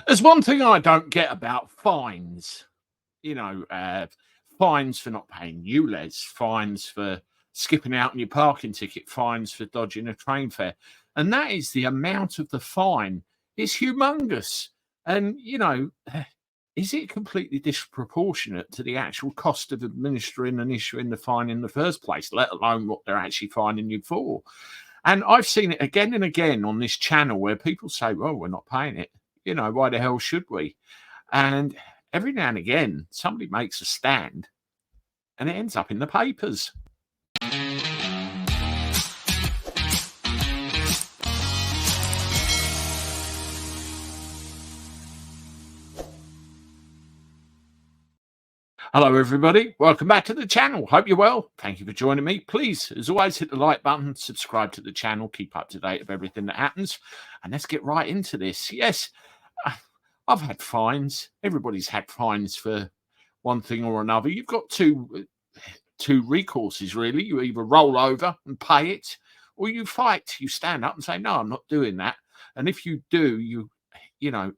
There's one thing I don't get about fines. You know, fines for not paying ULEZ, fines for skipping out on your parking ticket, fines for dodging a train fare. And that is the amount of the fine. It's humongous. And, is it completely disproportionate to the actual cost of administering and issuing the fine in the first place, let alone what they're actually fining you for? And I've seen it again and again on this channel where people say, well, we're not paying it. Why the hell should we? And every now and again, somebody makes a stand and it ends up in the papers. Hello, everybody. Welcome back to the channel. Hope you're well. Thank you for joining me. Please, as always, hit the like button, subscribe to the channel, keep up to date of everything that happens. And let's get right into this. Yes, I've had fines. Everybody's had fines for one thing or another. You've got two recourses, really. You either roll over and pay it, or you fight. You stand up and say, no, I'm not doing that. And if you do,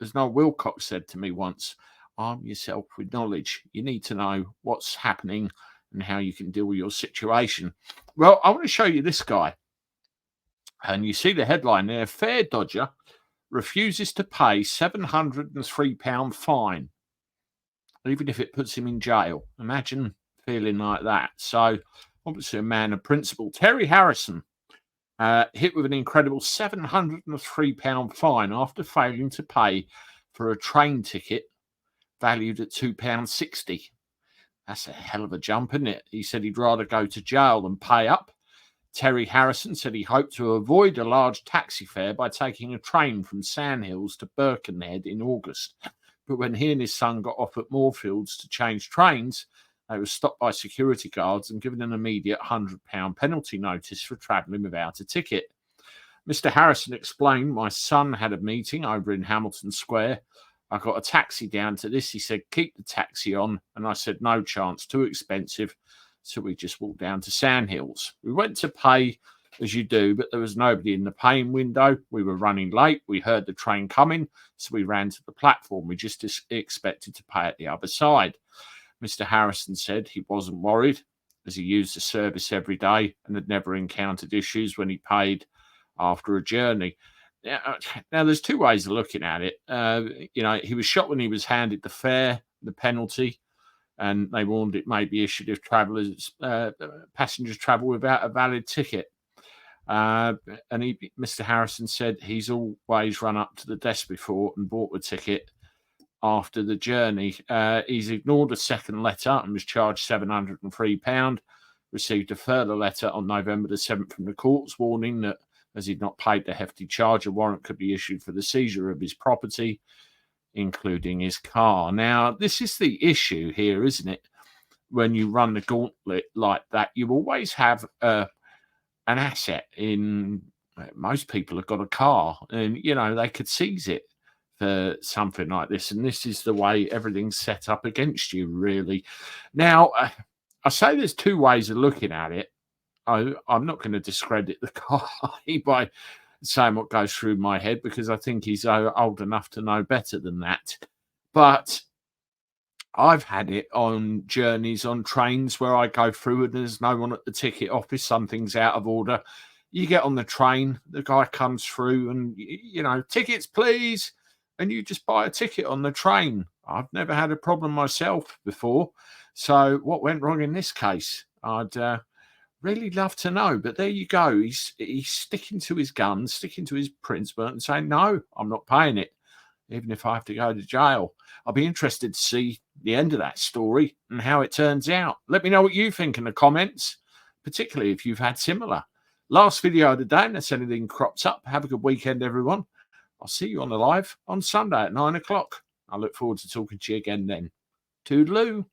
as Noel Wilcox said to me once, arm yourself with knowledge. You need to know what's happening and how you can deal with your situation. Well, I want to show you this guy. And you see the headline there, Fare Dodger refuses to pay £703 fine, even if it puts him in jail. Imagine feeling like that. So, obviously a man of principle. Terry Harrison hit with an incredible £703 fine after failing to pay for a train ticket valued at £2.60. That's a hell of a jump, isn't it? He said he'd rather go to jail than pay up. Terry Harrison said he hoped to avoid a large taxi fare by taking a train from Sandhills to Birkenhead in August. But when he and his son got off at Moorfields to change trains, they were stopped by security guards and given an immediate £100 penalty notice for travelling without a ticket. Mr. Harrison explained, my son had a meeting over in Hamilton Square. I got a taxi down to this. He said, keep the taxi on. And I said, no chance, too expensive. So we just walked down to Sandhills. We went to pay, as you do, but there was nobody in the paying window. We were running late. We heard the train coming, so we ran to the platform. We just expected to pay at the other side. Mr. Harrison said he wasn't worried, as he used the service every day and had never encountered issues when he paid after a journey. Now, there's two ways of looking at it. He was shocked when he was handed the fare, the penalty, and they warned it may be issued if passengers travel without a valid ticket. Mr. Harrison said he's always run up to the desk before and bought the ticket after the journey. He's ignored a second letter and was charged £703. Received a further letter on November the 7th from the courts, warning that as he'd not paid the hefty charge, a warrant could be issued for the seizure of his property, including his car. Now, this is the issue here, isn't it? When you run the gauntlet like that, you always have an asset in. Most people have got a car, and they could seize it for something like this. And this is the way everything's set up against you, really. Now, I say there's two ways of looking at it. I'm not going to discredit the guy by saying what goes through my head, because I think he's old enough to know better than that. But I've had it on journeys on trains where I go through and there's no one at the ticket office, something's out of order. You get on the train, the guy comes through and, tickets, please. And you just buy a ticket on the train. I've never had a problem myself before. So what went wrong in this case? I'd really love to know. But there you go. He's sticking to his guns, sticking to his principle and saying, no, I'm not paying it, even if I have to go to jail. I'll be interested to see the end of that story and how it turns out. Let me know what you think in the comments, particularly if you've had similar. Last video of the day, unless anything crops up. Have a good weekend, everyone. I'll see you on the live on Sunday at 9 o'clock. I look forward to talking to you again then. Toodaloo.